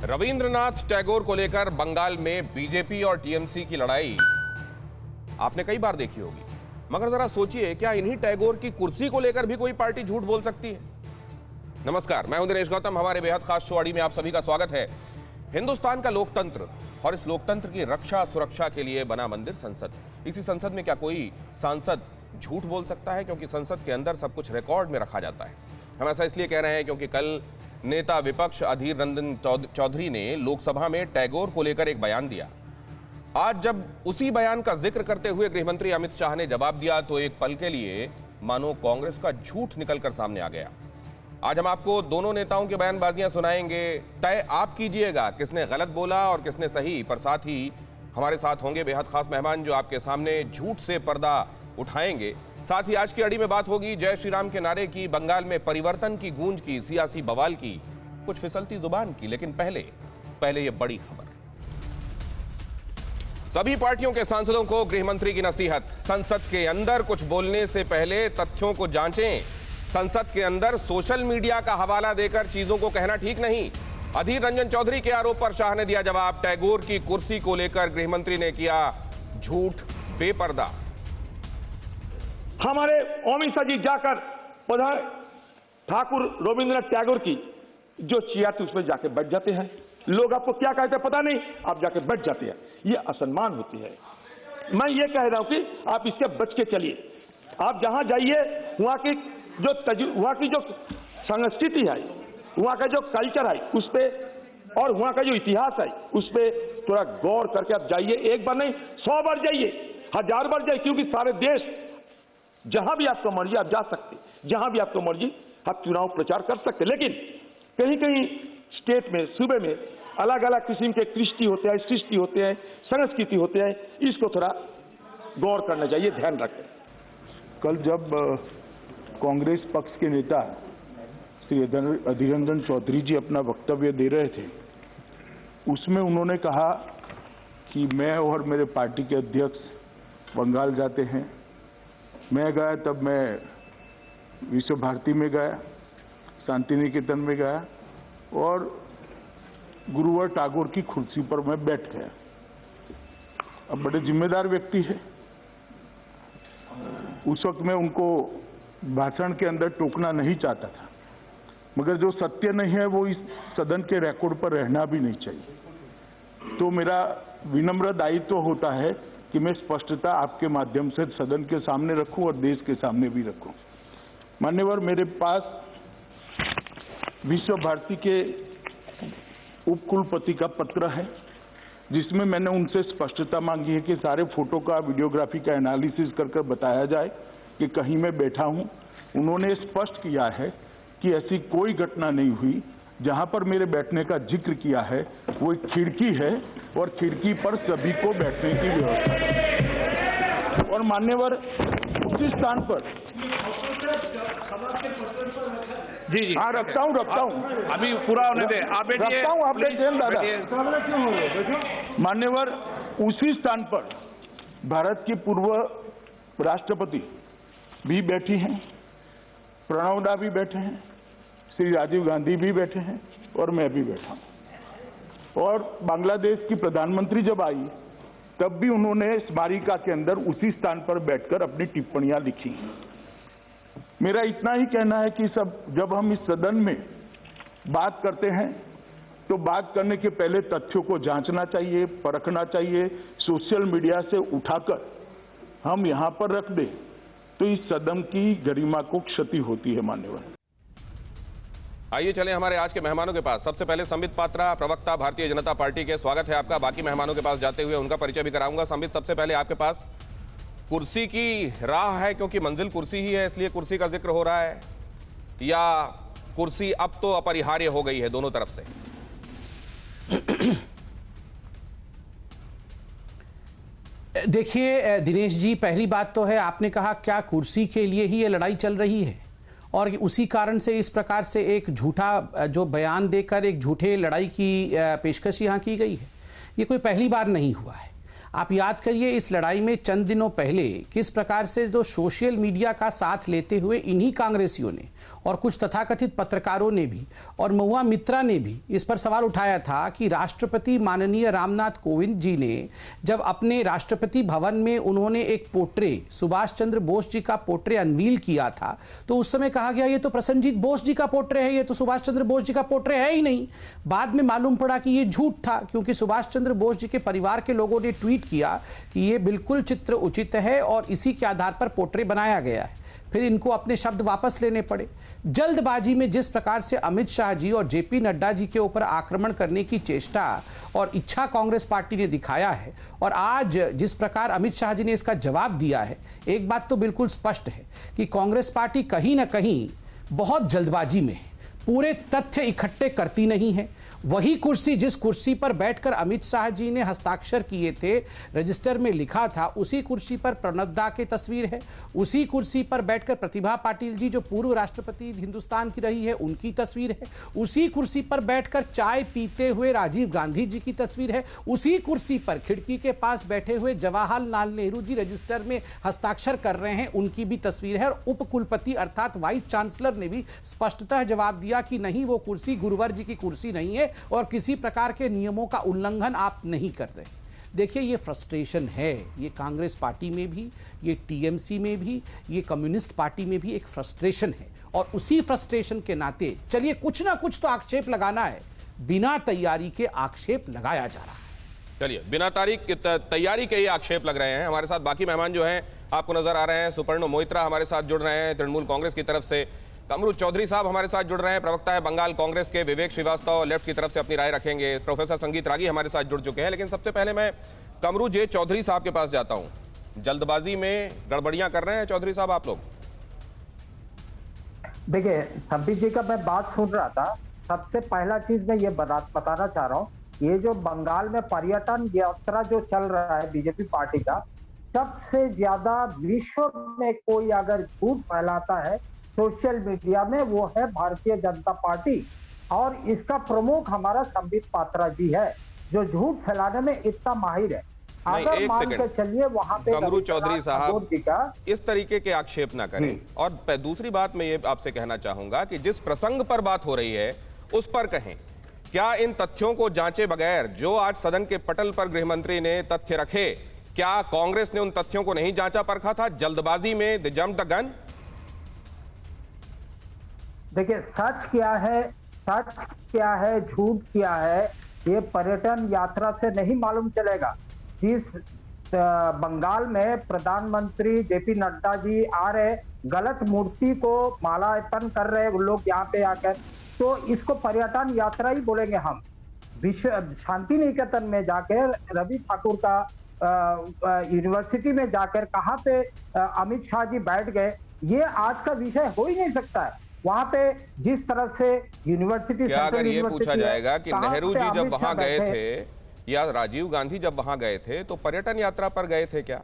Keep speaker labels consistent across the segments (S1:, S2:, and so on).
S1: रविंद्रनाथ टैगोर को लेकर बंगाल में बीजेपी और टीएमसी की लड़ाई आपने कई बार देखी होगी, मगर जरा सोचिए, क्या इन्हीं टैगोर की कुर्सी को लेकर भी कोई पार्टी झूठ बोल सकती है? नमस्कार, मैं हूं दिनेश गौतम। हमारे बेहद खास शो अड़ी में आप सभी का स्वागत है। हिंदुस्तान का लोकतंत्र और इस लोकतंत्र की रक्षा सुरक्षा के लिए बना मंदिर संसद। इसी संसद में क्या कोई सांसद झूठ बोल सकता है? क्योंकि संसद के अंदर सब कुछ रिकॉर्ड में रखा जाता है। हम ऐसा इसलिए कह रहे हैं क्योंकि कल नेता विपक्ष अधीर रंजन चौधरी ने लोकसभा में टैगोर को लेकर एक बयान दिया। आज जब उसी बयान का जिक्र करते हुए गृहमंत्री अमित शाह ने जवाब दिया तो एक पल के लिए मानो कांग्रेस का झूठ निकलकर सामने आ गया। आज हम आपको दोनों नेताओं की बयानबाजियां सुनाएंगे। तय आप कीजिएगा किसने गलत बोला और किसने सही। पर साथ ही हमारे साथ होंगे बेहद खास मेहमान जो आपके सामने झूठ से पर्दा उठाएंगे। साथ ही आज की अड़ी में बात होगी जय श्री राम के नारे की, बंगाल में परिवर्तन की गूंज की, सियासी बवाल की, कुछ फिसलती जुबान की। लेकिन पहले ये बड़ी खबर। सभी पार्टियों के सांसदों को गृहमंत्री की नसीहत। संसद के अंदर कुछ बोलने से पहले तथ्यों को जांचें। संसद के अंदर सोशल मीडिया का हवाला देकर चीजों को कहना ठीक नहीं। अधीर रंजन चौधरी के आरोप पर शाह ने दिया जवाब। टैगोर की कुर्सी को लेकर गृहमंत्री ने किया झूठ बेपर्दा।
S2: हमारे अमित शाह जी जाकर प्रधान ठाकुर रविंद्रनाथ टैगोर की जो चेयर थी उसमें जाके बैठ जाते हैं। लोग आपको क्या कहते हैं पता नहीं, आप जाके बैठ जाते हैं। ये असम्मान होती है। मैं ये कह रहा हूं कि आप इससे बच के चलिए। आप जहां जाइए वहां की जो संस्कृति है, वहां का जो कल्चर है उस पर और वहां का जो इतिहास है उस पर थोड़ा गौर करके आप जाइए। एक बार नहीं 100 बार जाइए, 1000 बार जाइए, क्योंकि सारे देश जहां भी आपको मर्जी आप जा सकते, जहां भी आपको मर्जी आप चुनाव प्रचार कर सकते। लेकिन कहीं कहीं स्टेट में, सूबे में अलग अलग किस्म के कृष्टि होते हैं, सृष्टि होते हैं, संस्कृति होते हैं। इसको थोड़ा गौर करना चाहिए, ध्यान रखें।
S3: कल जब कांग्रेस पक्ष के नेता श्री अधीर रंजन चौधरी जी अपना वक्तव्य दे रहे थे, उसमें उन्होंने कहा कि मैं और मेरे पार्टी के अध्यक्ष बंगाल जाते हैं। मैं गया तब मैं विश्व भारती में गया, शांति निकेतन में गया और गुरुवर टैगोर की कुर्सी पर मैं बैठ गया। अब बड़े जिम्मेदार व्यक्ति है। उस वक्त मैं उनको भाषण के अंदर टोकना नहीं चाहता था, मगर जो सत्य नहीं है वो इस सदन के रिकॉर्ड पर रहना भी नहीं चाहिए। तो मेरा विनम्र दायित्व होता है कि मैं स्पष्टता आपके माध्यम से सदन के सामने रखूं और देश के सामने भी रखूं। मान्यवर, मेरे पास विश्व भारती के उपकुलपति का पत्र है जिसमें मैंने उनसे स्पष्टता मांगी है कि सारे फोटो का, वीडियोग्राफी का एनालिसिस कर बताया जाए कि कहीं मैं बैठा हूं। उन्होंने स्पष्ट किया है कि ऐसी कोई घटना नहीं हुई। जहां पर मेरे बैठने का जिक्र किया है वो एक खिड़की है और खिड़की पर सभी को बैठने की व्यवस्था है। और मान्यवर, उसी स्थान पर
S2: जी हाँ, रखता हूँ
S4: अभी पूरा होने दे। आप बैठिए,
S2: रखता हूँ, आप बैठिए दादा।
S3: मान्यवर, उसी स्थान पर भारत की पूर्व राष्ट्रपति भी बैठी हैं, प्रणव दा भी बैठे हैं, श्री राजीव गांधी भी बैठे हैं और मैं भी बैठा हूं। और बांग्लादेश की प्रधानमंत्री जब आई तब भी उन्होंने स्मारिका के अंदर उसी स्थान पर बैठकर अपनी टिप्पणियां लिखी। मेरा इतना ही कहना है कि जब हम इस सदन में बात करते हैं तो बात करने के पहले तथ्यों को जांचना चाहिए, परखना चाहिए। सोशल मीडिया से उठाकर हम यहां पर रख दें तो इस सदन की गरिमा को क्षति होती है। मान्यवर,
S1: आइए चलें हमारे आज के मेहमानों के पास। सबसे पहले संबित पात्रा, प्रवक्ता भारतीय जनता पार्टी के, स्वागत है आपका। बाकी मेहमानों के पास जाते हुए उनका परिचय भी कराऊंगा। संबित, सबसे पहले आपके पास कुर्सी की राह है, क्योंकि मंजिल कुर्सी ही है इसलिए कुर्सी का जिक्र हो रहा है, या कुर्सी अब तो अपरिहार्य हो गई है दोनों तरफ से?
S5: देखिए दिनेश जी, पहली बात तो है, आपने कहा क्या कुर्सी के लिए ही ये लड़ाई चल रही है और उसी कारण से इस प्रकार से एक झूठा जो बयान देकर एक झूठे लड़ाई की पेशकश यहाँ की गई है। ये कोई पहली बार नहीं हुआ है। आप याद करिए इस लड़ाई में चंद दिनों पहले किस प्रकार से जो सोशल मीडिया का साथ लेते हुए इन्हीं कांग्रेसियों ने और कुछ तथाकथित पत्रकारों ने भी और महुआ मित्रा ने भी इस पर सवाल उठाया था कि राष्ट्रपति माननीय रामनाथ कोविंद जी ने जब अपने राष्ट्रपति भवन में उन्होंने एक पोर्ट्रे सुभाष चंद्र बोस जी का पोर्ट्रे अनवील किया था, तो उस समय कहा गया ये तो प्रसन्नजीत बोस जी का पोर्ट्रे है, ये तो सुभाष चंद्र बोस जी का पोर्ट्रे है ही नहीं। बाद में मालूम पड़ा कि ये झूठ था, क्योंकि सुभाष चंद्र बोस जी के परिवार के लोगों ने ट्वीट किया कि ये बिल्कुल चित्र उचित है और इसी के आधार पर पोर्ट्रे बनाया गया है। फिर इनको अपने शब्द वापस लेने पड़े। जल्दबाजी में जिस प्रकार से अमित शाह जी और जेपी नड्डा जी के ऊपर आक्रमण करने की चेष्टा और इच्छा कांग्रेस पार्टी ने दिखाया है, और आज जिस प्रकार अमित शाह जी ने इसका जवाब दिया है, एक बात तो बिल्कुल स्पष्ट है कि कांग्रेस पार्टी कहीं ना कहीं बहुत जल्दबाजी में है, पूरे तथ्य इकट्ठे करती नहीं है। वही कुर्सी जिस कुर्सी पर बैठकर अमित शाह जी ने हस्ताक्षर किए थे, रजिस्टर में लिखा था, उसी कुर्सी पर प्रणब दा की तस्वीर है। उसी कुर्सी पर बैठकर प्रतिभा पाटिल जी जो पूर्व राष्ट्रपति हिंदुस्तान की रही है उनकी तस्वीर है। उसी कुर्सी पर बैठकर चाय पीते हुए राजीव गांधी जी की तस्वीर है। उसी कुर्सी पर खिड़की के पास बैठे हुए जवाहरलाल नेहरू जी रजिस्टर में हस्ताक्षर कर रहे हैं, उनकी भी तस्वीर है। और उप कुलपति अर्थात वाइस चांसलर ने भी स्पष्टतः जवाब दिया कि नहीं, वो कुर्सी गुरुवर जी की कुर्सी नहीं है और किसी प्रकार के नियमों का उल्लंघन आप नहीं कर रहे। देखिए, ये फ्रस्ट्रेशन है, ये कांग्रेस पार्टी में भी, ये टीएमसी में भी, ये कम्युनिस्ट पार्टी में भी एक फ्रस्ट्रेशन है। और उसी फ्रस्ट्रेशन के नाते चलिए कुछ ना कुछ तो आक्षेप लगाना है, बिना तैयारी के आक्षेप लगाया जा रहा है।
S1: चलिए, बिना तैयारी के ही आक्षेप लग रहे हैं। हमारे साथ बाकी मेहमान जो हैं आपको नजर आ रहे हैं। सुपर्णो मोइत्रा हमारे साथ जुड़ रहे हैं तृणमूल कांग्रेस की तरफ से, कमरू चौधरी साहब हमारे साथ जुड़ रहे हैं, प्रवक्ता है बंगाल कांग्रेस के, विवेक श्रीवास्तव लेफ्ट की तरफ से अपनी राय रखेंगे, प्रोफेसर संगीत रागी हमारे साथ जुड़ चुके हैं। लेकिन सबसे पहले मैं कमरू जे चौधरी साहब के पास जाता हूं। जल्दबाजी में गड़बड़ियां कर रहे हैं चौधरी साहब आप लोग?
S6: देखिए, संबित जी का मैं बात सुन रहा था। सबसे पहला चीज मैं ये बताना चाह रहा हूँ, ये जो बंगाल में पर्यटन यात्रा जो चल रहा है बीजेपी पार्टी का, सबसे ज्यादा विश्व में कोई अगर झूठ फैलाता है सोशल मीडिया में, वो है भारतीय जनता पार्टी। और इसका प्रमुख हमारा संबित पात्रा जी है, जो झूठ फैलाने में इतना माहिर है। अगर मान के चलिए वहां पे
S1: कमरू चौधरी साहब इस तरीके के आक्षेप ना करें। और दूसरी बात मैं ये आपसे कहना चाहूंगा कि जिस प्रसंग पर बात हो रही है उस पर कहें। क्या इन तथ्यों को जांचे बगैर जो आज सदन के पटल पर गृहमंत्री ने तथ्य रखे, क्या कांग्रेस ने उन तथ्यों को नहीं जांचा परखा था? जल्दबाजी में दे जंप द गन।
S6: देखिए, सच क्या है, झूठ क्या है, ये पर्यटन यात्रा से नहीं मालूम चलेगा। जिस बंगाल में प्रधानमंत्री जेपी नड्डा जी आ रहे, गलत मूर्ति को मालार्पण कर रहे वो लोग यहाँ पे आकर, तो इसको पर्यटन यात्रा ही बोलेंगे हम। विश्व शांति निकेतन में जाकर, रवि ठाकुर का यूनिवर्सिटी में जाकर कहाँ पे अमित शाह जी बैठ गए, ये आज का विषय हो ही नहीं सकता है। वहां पे जिस तरह से यूनिवर्सिटी,
S1: क्या अगर ये पूछा जाएगा कि नेहरू जी जब वहां गए थे या राजीव गांधी जब वहां गए थे तो पर्यटन यात्रा पर गए थे क्या?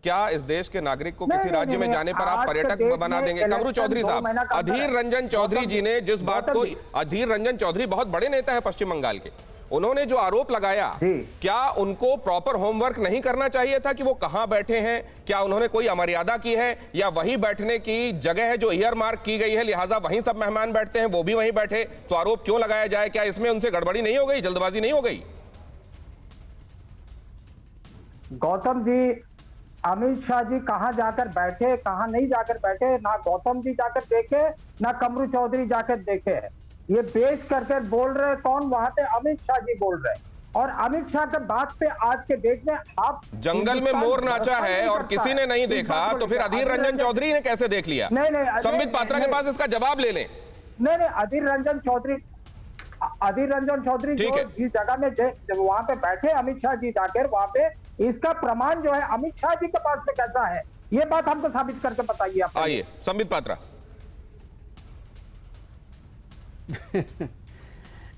S1: क्या इस देश के नागरिक को किसी राज्य में जाने पर आप पर्यटक बना देंगे? कमरू चौधरी साहब, अधीर रंजन चौधरी जी ने जिस बात को, अधीर रंजन चौधरी बहुत बड़े नेता है पश्चिम बंगाल के, उन्होंने जो आरोप लगाया, क्या उनको प्रॉपर होमवर्क नहीं करना चाहिए था कि वो कहां बैठे हैं? क्या उन्होंने कोई अमर्यादा की है, या वही बैठने की जगह है जो ईयर मार्क की गई है, लिहाजा वहीं सब मेहमान बैठते हैं, वो भी वहीं बैठे, तो आरोप क्यों लगाया जाए? क्या इसमें उनसे गड़बड़ी नहीं हो गई, जल्दबाजी नहीं हो गई?
S6: गौतम जी, अमित शाह जी कहां जाकर बैठे, कहां नहीं जाकर बैठे, ना गौतम जी जाकर देखे, ना कमरू चौधरी जाकर देखे। ये पेश करके बोल रहे कौन? वहां पे अमित शाह जी बोल रहे। और अमित शाह के बात पे आज के डेट में आप
S1: जंगल में मोर नाचा है और किसी ने नहीं देखा, तो फिर अधीर रंजन चौधरी ने कैसे देख लिया?
S6: नहीं,
S1: संबित पात्रा के पास इसका जवाब ले लें।
S6: नहीं, अधीर रंजन चौधरी जो जिस जगह में जब वहां पे बैठे अमित शाह जी जाकर, वहां पे इसका प्रमाण जो है अमित शाह जी के पास में कैसा है, ये बात हमको साबित करके बताइए आप।
S1: आइए संबित पात्रा।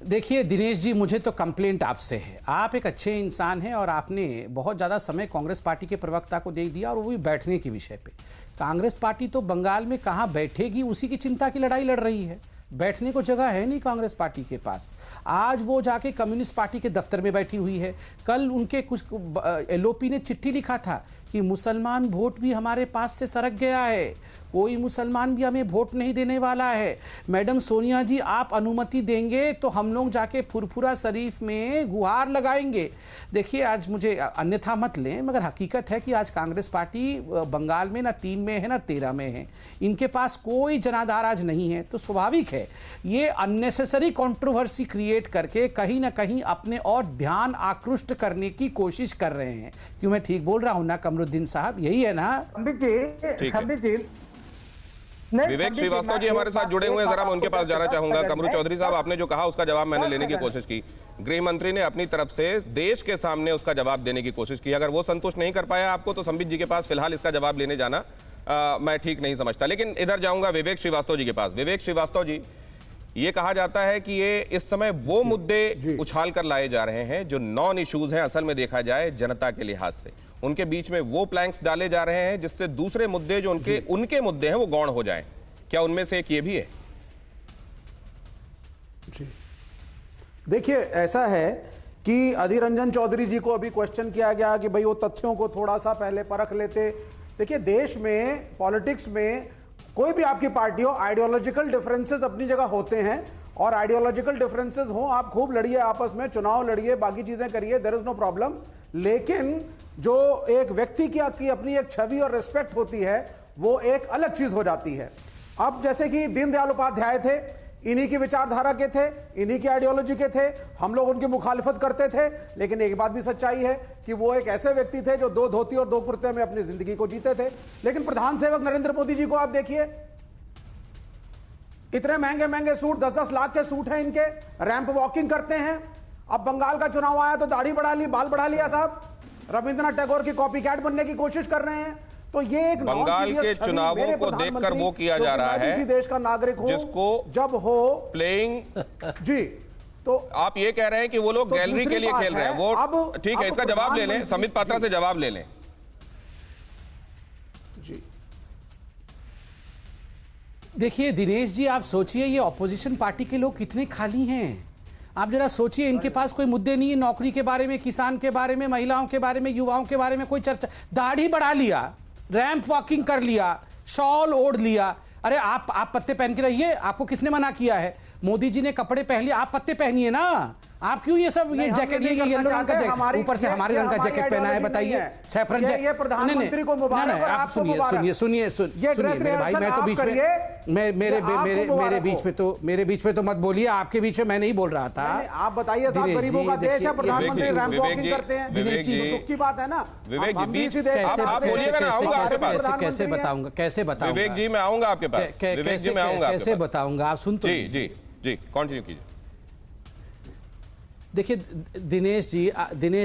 S5: देखिए दिनेश जी, मुझे तो कंप्लेंट आपसे है। आप एक अच्छे इंसान हैं और आपने बहुत ज़्यादा समय कांग्रेस पार्टी के प्रवक्ता को दे दिया, और वो भी बैठने के विषय पे। कांग्रेस पार्टी तो बंगाल में कहाँ बैठेगी उसी की चिंता की लड़ाई लड़ रही है। बैठने को जगह है नहीं कांग्रेस पार्टी के पास। आज वो जाके कम्युनिस्ट पार्टी के दफ्तर में बैठी हुई है। कल उनके कुछ एलओपी ने चिट्ठी लिखा था कि मुसलमान वोट भी हमारे पास से सरक गया है, कोई मुसलमान भी हमें वोट नहीं देने वाला है। मैडम सोनिया जी, आप अनुमति देंगे तो हम लोग जाके फुरफुरा शरीफ में गुहार लगाएंगे। देखिए, आज मुझे अन्यथा मत लें, मगर हकीकत है कि आज कांग्रेस पार्टी बंगाल में ना 3 में है ना 13 में है। इनके पास कोई जनाधार आज नहीं है, तो स्वाभाविक है ये अननेसेसरी कंट्रोवर्सी क्रिएट करके कहीं ना कहीं अपने और ध्यान आकृष्ट करने की कोशिश कर रहे हैं। क्यों मैं ठीक बोल रहा हूं ना कमरुद्दीन साहब? यही है ना?
S6: संबित जी
S1: विवेक श्रीवास्तव जी हमारे साथ जुड़े हुए हैं, जरा मैं उनके पास जाना चाहूंगा। कमरू चौधरी साहब, आपने जो कहा उसका जवाब मैंने लेने की कोशिश की। गृह मंत्री ने अपनी तरफ से देश के सामने उसका जवाब देने की कोशिश की। अगर वो संतुष्ट नहीं कर पाया आपको, तो संबित जी के पास फिलहाल इसका जवाब लेने जाना मैं ठीक नहीं समझता। लेकिन इधर जाऊंगा विवेक श्रीवास्तव जी के पास। विवेक श्रीवास्तव जी, ये कहा जाता है कि ये इस समय वो मुद्दे उछाल कर लाए जा रहे हैं जो नॉन इश्यूज हैं, असल में देखा जाए जनता के लिहाज से। उनके बीच में वो प्लैंक्स डाले जा रहे हैं जिससे दूसरे मुद्दे जो उनके मुद्दे हैं वो गौण हो जाएं। क्या उनमें से एक ये भी है?
S7: जी देखिए, ऐसा है कि अधीर रंजन चौधरी जी को अभी क्वेश्चन किया गया कि भाई वो तथ्यों को थोड़ा सा पहले परख लेते। देखिए, देश में पॉलिटिक्स में कोई भी आपकी पार्टी हो, आइडियोलॉजिकल डिफरेंसेस अपनी जगह होते हैं, और आइडियोलॉजिकल डिफरेंसेस हो, आप खूब लड़िए आपस में, चुनाव लड़िए, बाकी चीजें करिए, देयर इज नो प्रॉब्लम। लेकिन जो एक व्यक्ति की अपनी एक छवि और रिस्पेक्ट होती है, वो एक अलग चीज हो जाती है। अब जैसे कि दीनदयाल उपाध्याय थे, इन्हीं की विचारधारा के थे, इन्हीं की आइडियोलॉजी के थे, हम लोग उनकी मुखालिफत करते थे। लेकिन एक बात भी सच्चाई है कि वो एक ऐसे व्यक्ति थे जो 2 धोती और 2 कुर्ते में अपनी जिंदगी को जीते थे। लेकिन प्रधान सेवक नरेंद्र मोदी जी को आप देखिए, इतने महंगे महंगे सूट, 10-10 लाख के सूट हैं इनके, रैंप वॉकिंग करते हैं। अब बंगाल का चुनाव आया तो दाढ़ी बढ़ा ली, बाल बढ़ा लिया साहब, रविंद्रनाथ टैगोर की कॉपी कैट बनने की कोशिश कर रहे हैं। तो ये एक
S1: बंगाल के चुनावों को देखकर वो किया जा रहा है,
S7: किसी देश का नागरिक हो,
S1: जिसको
S7: जब हो
S1: प्लेइंग
S7: जी, तो
S1: आप ये कह रहे हैं कि वो लोग गैलरी के लिए खेल रहे हैं। वो ठीक है, इसका जवाब ले लें, संबित पात्रा से जवाब ले लें।
S7: जी
S5: देखिए दिनेश जी, आप सोचिए ये ऑपोजिशन पार्टी के लोग कितने खाली हैं। आप जरा सोचिए, इनके पास कोई मुद्दे नहीं है। नौकरी के बारे में, किसान के बारे में, महिलाओं के बारे में, युवाओं के बारे में कोई चर्चा। दाढ़ी बढ़ा लिया, रैंप वॉकिंग कर लिया, शॉल ओढ़ लिया। अरे आप पत्ते पहन के रहिए, आपको किसने मना किया है? मोदी जी ने कपड़े पहन लिए, आप पत्ते पहनिए ना। आप क्यों ये सब, ये जैकेट, ये येलो रंग का जैकेट, ऊपर से हमारे रंग का जैकेट पहना है, बताइए। सैफरन जैकेट,
S7: ये प्रधानमंत्री को मुबारक।
S5: आप सुनिए मेरे भाई, मैं तो बीच में, मेरे बीच में तो मत बोलिए। आपके बीच में मैं नहीं बोल रहा था।
S7: आप बताइए साहब, गरीबों का देश है, प्रधानमंत्री रैंप वॉकिंग करते हैं,
S1: विवेक जी,
S7: दुख की बात है ना।
S1: विवेक जी,
S7: बीच
S1: आप बोलिएगा ना, आऊंगा आपके पास।
S5: कैसे बताऊंगा
S1: विवेक जी, मैं आऊंगा आपके पास। विवेक जी, मैं आऊंगा,
S5: कैसे बताऊंगा? आप सुन तो
S1: जी कंटिन्यू कीजिए।
S5: देखिए दिनेश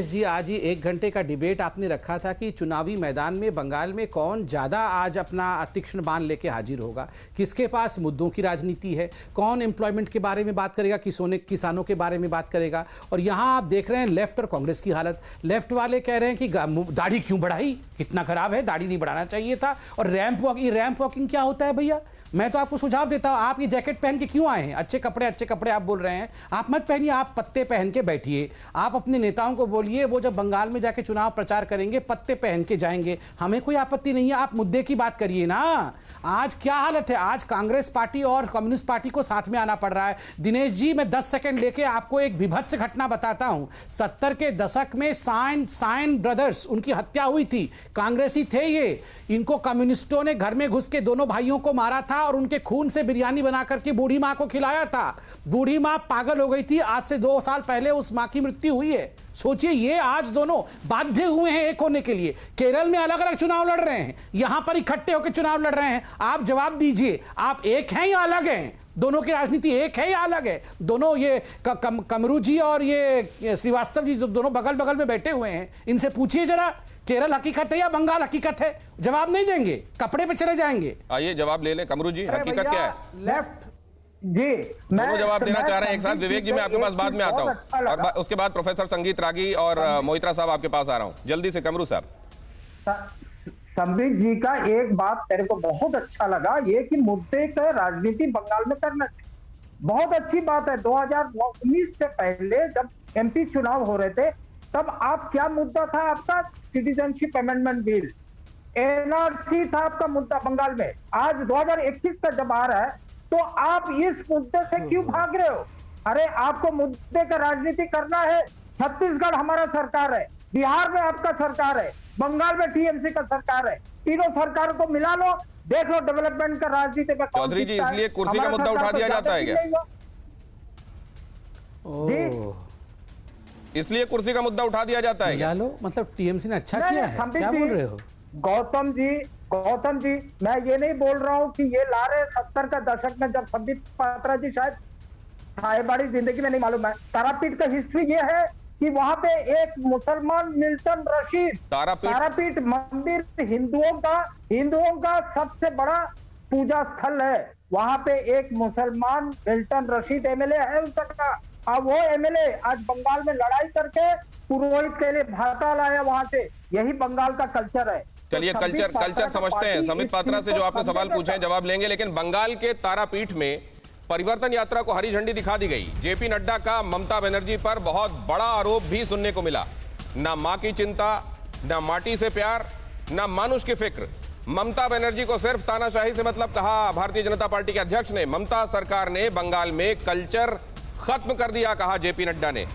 S5: जी, आज ही 1 घंटे का डिबेट आपने रखा था कि चुनावी मैदान में बंगाल में कौन ज़्यादा आज अपना तीक्ष्ण बाण लेके हाजिर होगा, किसके पास मुद्दों की राजनीति है, कौन एम्प्लॉयमेंट के बारे में बात करेगा, किसानों के बारे में बात करेगा। और यहाँ आप देख रहे हैं लेफ्ट और कांग्रेस की हालत। लेफ्ट वाले कह रहे हैं कि दाढ़ी क्यों बढ़ाई, कितना खराब है, दाढ़ी नहीं बढ़ाना चाहिए था। और रैंप वॉकिंग क्या होता है भैया? मैं तो आपको सुझाव देता हूं, आप ये जैकेट पहन के क्यों आए हैं? अच्छे कपड़े आप बोल रहे हैं, आप मत पहनिए, आप पत्ते पहन के बैठिए। आप अपने नेताओं को बोलिए, वो जब बंगाल में जाके चुनाव प्रचार करेंगे पत्ते पहन के जाएंगे, हमें कोई आपत्ति नहीं है। आप मुद्दे की बात करिए ना। आज क्या हालत है, आज कांग्रेस पार्टी और कम्युनिस्ट पार्टी को साथ में आना पड़ रहा है। दिनेश जी, मैं 10 सेकंड लेके आपको एक विभत्स घटना बताता हूं। 70 के दशक में साइन ब्रदर्स, उनकी हत्या हुई थी, कांग्रेसी थे ये। इनको कम्युनिस्टों ने घर में घुस के दोनों भाइयों को मारा था और उनके खून से बिरयानी बना करके बूढ़ी मां को खिलाया था। बूढ़ी मां पागल हो गई थी, आज से 2 साल पहले उस मां की मृत्यु हुई है। सोचिए, ये आज दोनों बाध्य हुए हैं एक होने के लिए। केरल में अलग अलग चुनाव लड़ रहे हैं, यहां पर इकट्ठे होकर चुनाव लड़ रहे हैं। आप जवाब दीजिए, आप एक हैं या अलग हैं? दोनों की राजनीति एक है या अलग है? दोनों ये कमरू जी और ये श्रीवास्तव जी दोनों बगल बगल में बैठे हुए हैं, इनसे पूछिए जरा, केरल हकीकत है या बंगाल हकीकत है? जवाब नहीं देंगे, कपड़े पे चले जाएंगे।
S1: आइए जवाब ले लें। कमरू जी, हकीकत क्या है?
S7: लेफ्ट
S6: जी,
S1: दोनों जवाब देना चाह रहे हैं एक साथ। विवेक जी, मैं आपके पास बाद में आता हूं, और उसके बाद प्रोफेसर संगीत रागी और मोहित्रा साहब आपके पास आ रहा हूं। जल्दी से कमरू साहब।
S6: संबित जी का एक बात मेरे को बहुत अच्छा लगा, ये कि मुद्दे का राजनीति बंगाल में करना चाहिए। बहुत अच्छी बात है। 2019 से पहले जब एमपी चुनाव हो रहे थे तब आप क्या मुद्दा था आपका? सिटीजनशिप अमेंडमेंट बिल, एनआरसी था आपका मुद्दा बंगाल में। आज 2021 का जब आ रहा है तो आप इस मुद्दे से क्यों भाग रहे हो? अरे आपको मुद्दे का राजनीति करना है। छत्तीसगढ़ हमारा सरकार है, बिहार में आपका सरकार है, बंगाल में टीएमसी का सरकार है। तीनों सरकारों को मिला लो, देख लो डेवलपमेंट का राजनीति में कौन
S1: चौधरी जी,
S6: जीतता है।
S1: इसलिए कुर्सी का
S6: हमारा
S1: मुद्दा
S6: सरकार
S1: उठा
S6: तो
S1: दिया जाता है
S6: ज्यादा
S1: क्या?
S6: जी।
S1: इसलिए कुर्सी का मुद्दा उठा दिया जाता है क्या?
S5: मिला लो मतलब टीएमसी ने अच्छा
S6: नहीं,
S5: किया है,
S6: संबित
S5: क्या
S6: जी,
S5: बोल रहे हो?
S6: गौतम जी, मैं ये नहीं बोल रहा हूं कि ये ला रहे 70 का दशक में जब संबित पात्रा जी शायद बड़ी जिंदगी में नहीं मालूम है। तारापीठ का हिस्ट्री ये है कि वहां पे एक मुसलमान मिल्टन रशीद, तारापीठ मंदिर हिंदुओं का सबसे बड़ा पूजा स्थल है। वहां पे एक मुसलमान मिल्टन रशीद एमएलए है उनका। अब वो एमएलए आज बंगाल में लड़ाई करके पुरोहित के लिए भाता लाया वहां से। यही बंगाल का कल्चर है।
S1: चलिए कल्चर समझते हैं। संबित पात्रा से जो आपने सवाल पूछे हैं जवाब लेंगे, लेकिन बंगाल के तारापीठ में परिवर्तन यात्रा को हरी झंडी दिखा दी गई। जेपी नड्डा का ममता बनर्जी पर बहुत बड़ा आरोप भी सुनने को मिला। ना मां की चिंता, ना माटी से प्यार, ना मानुष की फिक्र। ममता बनर्जी को सिर्फ तानाशाही से मतलब कहा भारतीय जनता पार्टी के अध्यक्ष ने। ममता सरकार ने बंगाल में कल्चर खत्म कर दिया, कहा जेपी नड्डा ने।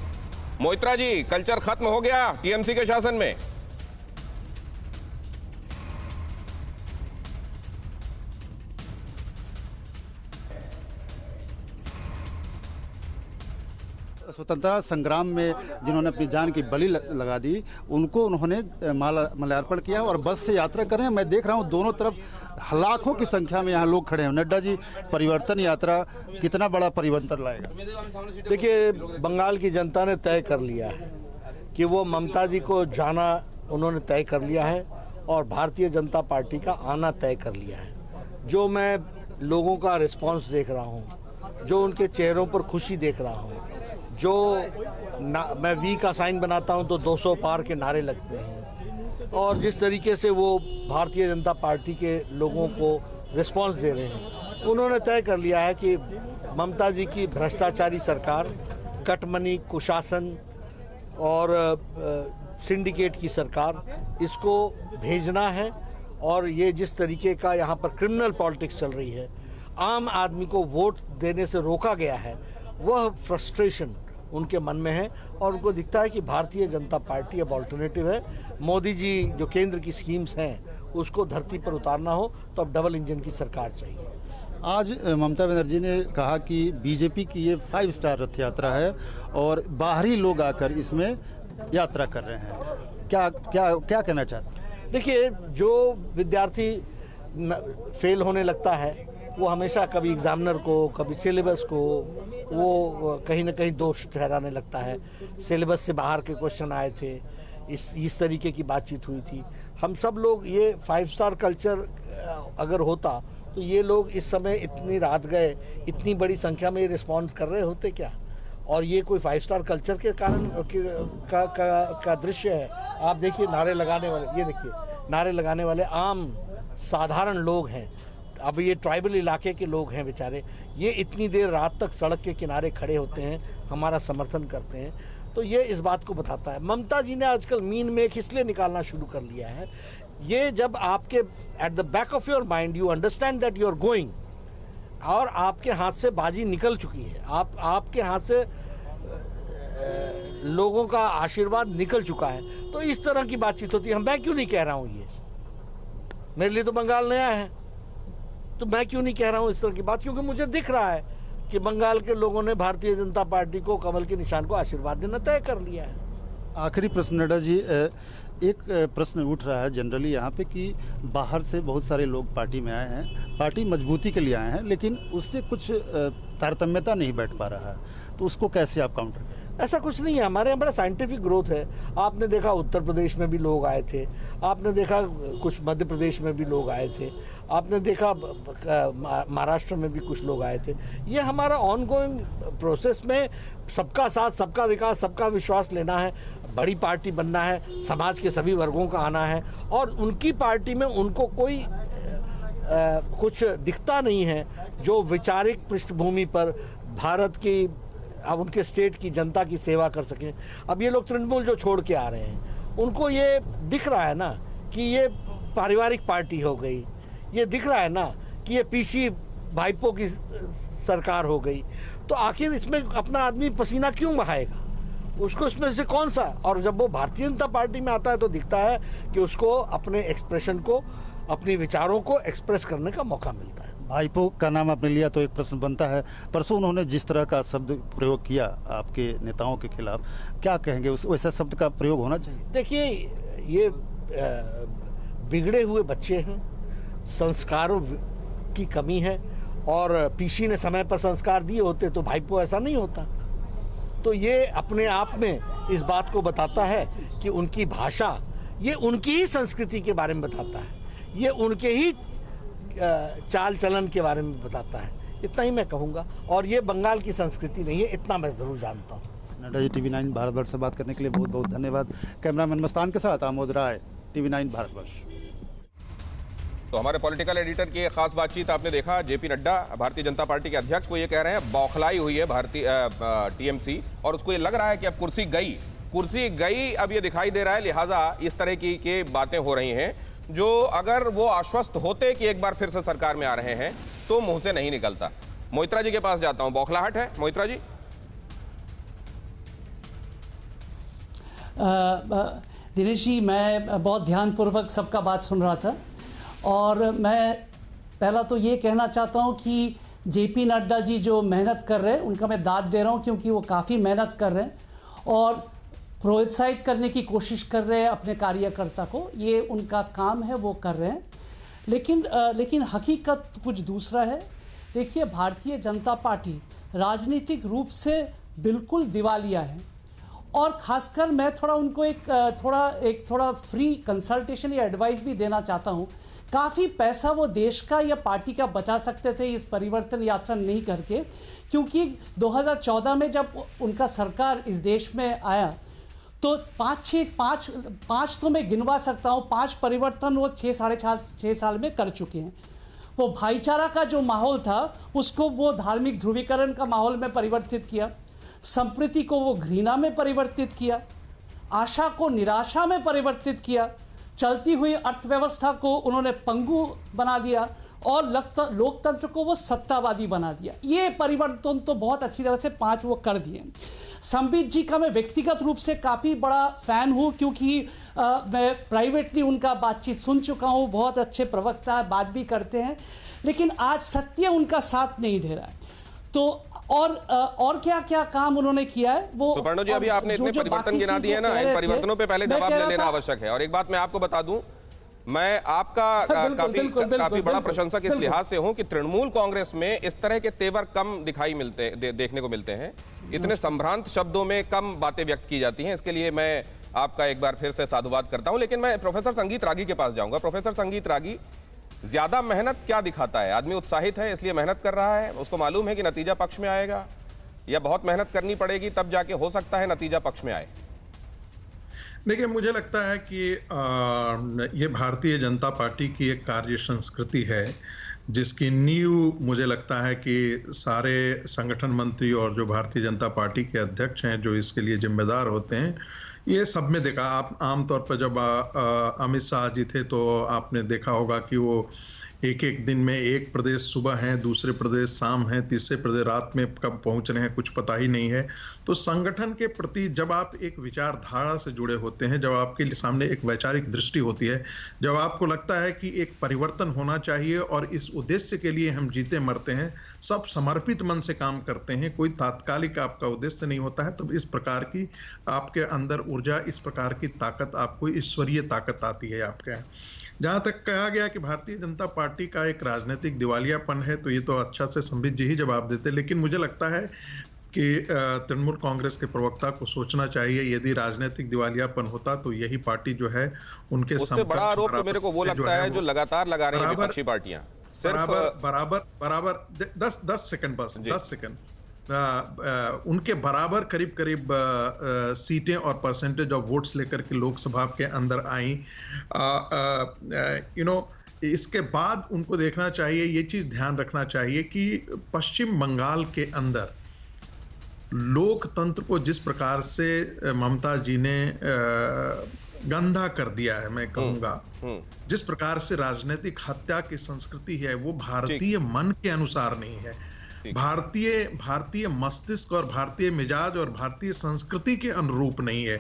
S1: मोइत्रा जी, कल्चर खत्म हो गया टीएमसी के शासन में?
S8: स्वतंत्रता संग्राम में जिन्होंने अपनी जान की बलि लगा दी, उनको उन्होंने माल्यार्पण किया और बस से यात्रा कर रहे हैं। मैं देख रहा हूं दोनों तरफ लाखों की संख्या में यहाँ लोग खड़े हैं। नड्डा जी, परिवर्तन यात्रा कितना बड़ा परिवर्तन लाएगा?
S9: देखिए, बंगाल की जनता ने तय कर लिया है कि वो ममता जी को जाना उन्होंने तय कर लिया है और भारतीय जनता पार्टी का आना तय कर लिया है। जो मैं लोगों का रिस्पांस देख रहा हूँ, जो उनके चेहरों पर खुशी देख रहा हूँ, जो मैं वी का साइन बनाता हूं तो 200 पार के नारे लगते हैं, और जिस तरीके से वो भारतीय जनता पार्टी के लोगों को रिस्पांस दे रहे हैं, उन्होंने तय कर लिया है कि ममता जी की भ्रष्टाचारी सरकार, कटमनी, कुशासन और सिंडिकेट की सरकार, इसको भेजना है। और ये जिस तरीके का यहाँ पर क्रिमिनल पॉलिटिक्स चल रही है, आम आदमी को वोट देने से रोका गया है, वह फ्रस्ट्रेशन उनके मन में है और उनको दिखता है कि भारतीय जनता पार्टी अब ऑल्टरनेटिव है। मोदी जी जो केंद्र की स्कीम्स हैं उसको धरती पर उतारना हो तो अब डबल इंजन की सरकार चाहिए।
S8: आज ममता बनर्जी ने कहा कि बीजेपी की ये 5 स्टार रथ यात्रा है और बाहरी लोग आकर इसमें यात्रा कर रहे हैं। क्या क्या क्या कहना चाहते हैं?
S9: देखिए, जो विद्यार्थी फेल होने लगता है वो हमेशा कभी एग्जामिनर को, कभी सिलेबस को वो कहीं ना कहीं दोष ठहराने लगता है। सिलेबस से बाहर के क्वेश्चन आए थे, इस तरीके की बातचीत हुई थी। हम सब लोग, ये 5 स्टार कल्चर अगर होता तो ये लोग इस समय इतनी रात गए, इतनी बड़ी संख्या में ये रिस्पॉन्स कर रहे होते क्या? और ये कोई 5 स्टार कल्चर के कारण का दृश्य है। आप देखिए, नारे लगाने वाले, ये देखिए, नारे लगाने वाले आम साधारण लोग हैं। अब ये ट्राइबल इलाके के लोग हैं बेचारे, ये इतनी देर रात तक सड़क के किनारे खड़े होते हैं, हमारा समर्थन करते हैं। तो ये इस बात को बताता है। ममता जी ने आजकल मीन में इसलिए निकालना शुरू कर लिया है, ये जब आपके at the back of your mind you understand that you are going, और आपके हाथ से बाजी निकल चुकी है, आपके हाथ से लोगों का आशीर्वाद निकल चुका है, तो इस तरह की बातचीत होती है। मैं क्यों नहीं कह रहा हूँ, ये मेरे लिए तो बंगाल नया है, तो मैं क्यों नहीं कह रहा हूं इस तरह की बात, क्योंकि मुझे दिख रहा है कि बंगाल के लोगों ने भारतीय जनता पार्टी को, कमल के निशान को आशीर्वाद देना तय कर लिया है।
S8: आखिरी प्रश्न नड्डा जी, एक प्रश्न उठ रहा है जनरली यहाँ पे कि बाहर से बहुत सारे लोग पार्टी में आए हैं, पार्टी मजबूती के लिए आए हैं, लेकिन उससे कुछ तारतम्यता नहीं बैठ पा रहा है, तो उसको कैसे आप काउंटर करें?
S9: ऐसा कुछ नहीं है, हमारे यहाँ बड़ा साइंटिफिक ग्रोथ है। आपने देखा उत्तर प्रदेश में भी लोग आए थे, आपने देखा कुछ मध्य प्रदेश में भी लोग आए थे, आपने देखा महाराष्ट्र में भी कुछ लोग आए थे। ये हमारा ऑनगोइंग प्रोसेस में सबका साथ, सबका विकास, सबका विश्वास लेना है, बड़ी पार्टी बनना है, समाज के सभी वर्गों का आना है, और उनकी पार्टी में उनको कोई कुछ दिखता नहीं है जो वैचारिक पृष्ठभूमि पर भारत की, अब उनके स्टेट की जनता की सेवा कर सकें। अब ये लोग तृणमूल जो छोड़ के आ रहे हैं, उनको ये दिख रहा है ना कि ये पारिवारिक पार्टी हो गई, ये दिख रहा है ना कि ये पीसी भाइपों की सरकार हो गई, तो आखिर इसमें अपना आदमी पसीना क्यों बहाएगा? उसको इसमें से कौन सा, और जब वो भारतीय जनता पार्टी में आता है तो दिखता है कि उसको अपने एक्सप्रेशन को, अपने विचारों को एक्सप्रेस करने का मौका मिलता है।
S8: भाईपो का नाम आपने लिया तो एक प्रश्न बनता है, परसों उन्होंने जिस तरह का शब्द प्रयोग किया आपके नेताओं के खिलाफ, क्या कहेंगे? उस वैसा शब्द का प्रयोग होना चाहिए?
S9: देखिए, ये बिगड़े हुए बच्चे हैं, संस्कारों की कमी है, और पीसी ने समय पर संस्कार दिए होते तो भाईपो ऐसा नहीं होता। तो ये अपने आप में इस बात को बताता है कि उनकी भाषा, ये उनकी ही संस्कृति के बारे में बताता है, ये उनके ही चाल चलन के बारे में बताता है। इतना ही मैं कहूँगा, और ये बंगाल की संस्कृति नहीं है, इतना मैं ज़रूर जानता हूँ।
S8: नड्डा जी, TV9 भारतवर्ष से बात करने के लिए बहुत बहुत धन्यवाद। कैमरामैन मस्तान के साथ आमोद राय, TV9 भारतवर्ष।
S1: तो हमारे पॉलिटिकल एडिटर की एक खास बातचीत आपने देखा। जेपी नड्डा, भारतीय जनता पार्टी के अध्यक्ष, वो ये कह रहे हैं बौखलाई हुई है भारतीय टीएमसी, और उसको ये लग रहा है कि अब कुर्सी गई अब ये दिखाई दे रहा है, लिहाजा इस तरह की बातें हो रही हैं जो अगर वो आश्वस्त होते कि एक बार फिर से सरकार में आ रहे हैं तो मुंह से नहीं निकलता। मोहित्रा जी के पास जाता हूं, बौखलाहट है मोहित्रा जी?
S10: दिनेश जी, मैं बहुत ध्यानपूर्वक सबका बात सुन रहा था, और मैं पहला तो ये कहना चाहता हूँ कि जेपी नड्डा जी जो मेहनत कर रहे हैं उनका मैं दाद दे रहा हूँ, क्योंकि वो काफ़ी मेहनत कर रहे हैं और प्रोत्साहित करने की कोशिश कर रहे हैं अपने कार्यकर्ता को। ये उनका काम है, वो कर रहे हैं। लेकिन हकीकत कुछ दूसरा है। देखिए, भारतीय जनता पार्टी राजनीतिक रूप से बिल्कुल दिवालिया है, और ख़ासकर मैं थोड़ा उनको एक थोड़ा फ्री कंसल्टेशन या एडवाइस भी देना चाहता हूँ। काफ़ी पैसा वो देश का या पार्टी का बचा सकते थे इस परिवर्तन यात्रा नहीं करके, क्योंकि 2014 में जब उनका सरकार इस देश में आया तो पाँच तो मैं गिनवा सकता हूँ, 5 परिवर्तन वो 6 साल में कर चुके हैं। वो भाईचारा का जो माहौल था उसको वो धार्मिक ध्रुवीकरण का माहौल में परिवर्तित किया, संस्कृति को वो घृणा में परिवर्तित किया, आशा को निराशा में परिवर्तित किया, चलती हुई अर्थव्यवस्था को उन्होंने पंगु बना दिया, और लोकतंत्र को वो सत्तावादी बना दिया। ये परिवर्तन तो बहुत अच्छी तरह से 5 वो कर दिए। संबित जी का मैं व्यक्तिगत रूप से काफ़ी बड़ा फ़ैन हूँ, क्योंकि मैं प्राइवेटली उनका बातचीत सुन चुका हूँ, बहुत अच्छे प्रवक्ता है, बात भी करते हैं, लेकिन आज सत्य उनका साथ नहीं दे रहा है। तो और क्या क्या काम उन्होंने किया है वो।
S1: सुपर्णो जी, अभी आपने इतने परिवर्तन गिना दिए ना, इन परिवर्तनों पे पहले जवाब ले लेना आवश्यक है। और एक बात मैं आपको बता दूं, मैं आपका काफी बड़ा प्रशंसक इस लिहाज से हूं कि तृणमूल कांग्रेस में इस तरह के तेवर कम देखने को मिलते हैं, इतने संभ्रांत शब्दों में कम बातें व्यक्त की जाती हैं। इसके लिए मैं आपका एक बार फिर से साधुवाद करता हूं। लेकिन मैं प्रोफेसर संगीत रागी के पास जाऊंगा। प्रोफेसर संगीत रागी, ज्यादा मेहनत क्या दिखाता है? आदमी उत्साहित है इसलिए मेहनत कर रहा है, उसको मालूम है कि नतीजा पक्ष में आएगा, या बहुत मेहनत करनी पड़ेगी तब जाके हो सकता है नतीजा पक्ष में आए?
S11: देखिए, मुझे लगता है कि ये भारतीय जनता पार्टी की एक कार्य संस्कृति है, जिसकी नींव मुझे लगता है कि सारे संगठन मंत्री और जो भारतीय जनता पार्टी के अध्यक्ष हैं, जो इसके लिए जिम्मेदार होते हैं, ये सब में देखा। आप आमतौर पर जब अमित शाह जी थे तो आपने देखा होगा कि वो एक दिन में एक प्रदेश सुबह है, दूसरे प्रदेश शाम है, तीसरे प्रदेश रात में कब पहुंच रहे हैं कुछ पता ही नहीं है। तो संगठन के प्रति जब आप एक विचारधारा से जुड़े होते हैं, जब आपके सामने एक वैचारिक दृष्टि होती है, जब आपको लगता है कि एक परिवर्तन होना चाहिए और इस उद्देश्य के लिए हम जीते मरते हैं, सब समर्पित मन से काम करते हैं, कोई तात्कालिक आपका उद्देश्य नहीं होता है, तब इस प्रकार की आपके अंदर ऊर्जा, इस प्रकार की ताकत, आपको ईश्वरीय ताकत आती है आपके। जहाँ तक कहा गया कि भारतीय जनता पार्टी का एक राजनीतिक दिवालियापन है, तो ये तो अच्छा से संबित जी ही जवाब देते, लेकिन मुझे लगता है कि तृणमूल कांग्रेस के प्रवक्ता को सोचना चाहिए, यदि राजनीतिक दिवालियापन होता तो यही पार्टी जो है उनके
S1: उससे बड़ा आरोप तो मेरे को वो लगता है जो लगातार लगा रही हैं विपक्षी पार्टियां।
S11: बराबर 10 सेकंड, बस 10 सेकंड, उनके बराबर करीब सीटें और परसेंटेज ऑफ वोट्स लेकर के लोकसभा के अंदर आई। इसके बाद उनको देखना चाहिए, ये चीज़ ध्यान रखना चाहिए कि पश्चिम बंगाल के अंदर लोकतंत्र को जिस प्रकार से ममता जी ने गंदा कर दिया है, मैं कहूंगा, जिस प्रकार से राजनीतिक हत्या की संस्कृति है वो भारतीय मन के अनुसार नहीं है। भारतीय मस्तिष्क और भारतीय मिजाज और भारतीय संस्कृति के अनुरूप नहीं है।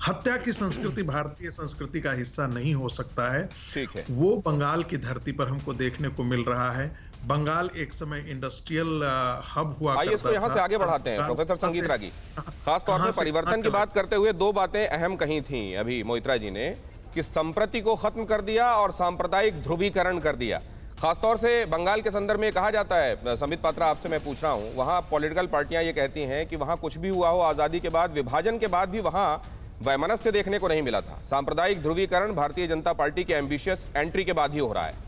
S11: हत्या की संस्कृति भारतीय संस्कृति का हिस्सा नहीं हो सकता है।
S1: ठीक है।
S11: वो बंगाल की धरती पर हमको देखने को मिल रहा है। बंगाल एक समय इंडस्ट्रियल हब हुआ करता था।
S1: इसको यहाँ से आगे बढ़ाते हैं प्रोफेसर संगीत रागी। खास तौर से परिवर्तन की बात करते हुए दो बातें अहम कही थी अभी मोइत्रा जी ने, कि संप्रति को खत्म कर दिया और सांप्रदायिक ध्रुवीकरण कर दिया। खासतौर से बंगाल के संदर्भ में कहा जाता है, संबित पात्रा आपसे मैं पूछ रहा हूं, वहां पॉलिटिकल पार्टियां ये कहती हैं कि वहां कुछ भी हुआ हो, आजादी के बाद, विभाजन के बाद भी वहां वैमनस्य देखने को नहीं मिला था। सांप्रदायिक ध्रुवीकरण भारतीय जनता पार्टी के एम्बिशियस एंट्री के बाद ही हो रहा है।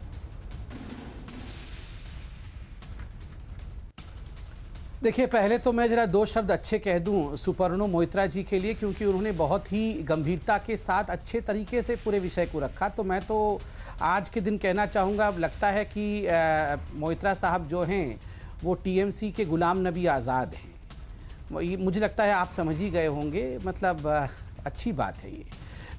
S5: देखिए, पहले तो मैं जरा दो शब्द अच्छे कह दूं सुपर्णो मोइत्रा जी के लिए, क्योंकि उन्होंने बहुत ही गंभीरता के साथ अच्छे तरीके से पूरे विषय को रखा। तो मैं तो आज के दिन कहना चाहूँगा, अब लगता है कि मोइत्रा साहब जो हैं वो टीएमसी के गुलाम नबी आज़ाद हैं। मुझे लगता है आप समझ ही गए होंगे, मतलब अच्छी बात है ये।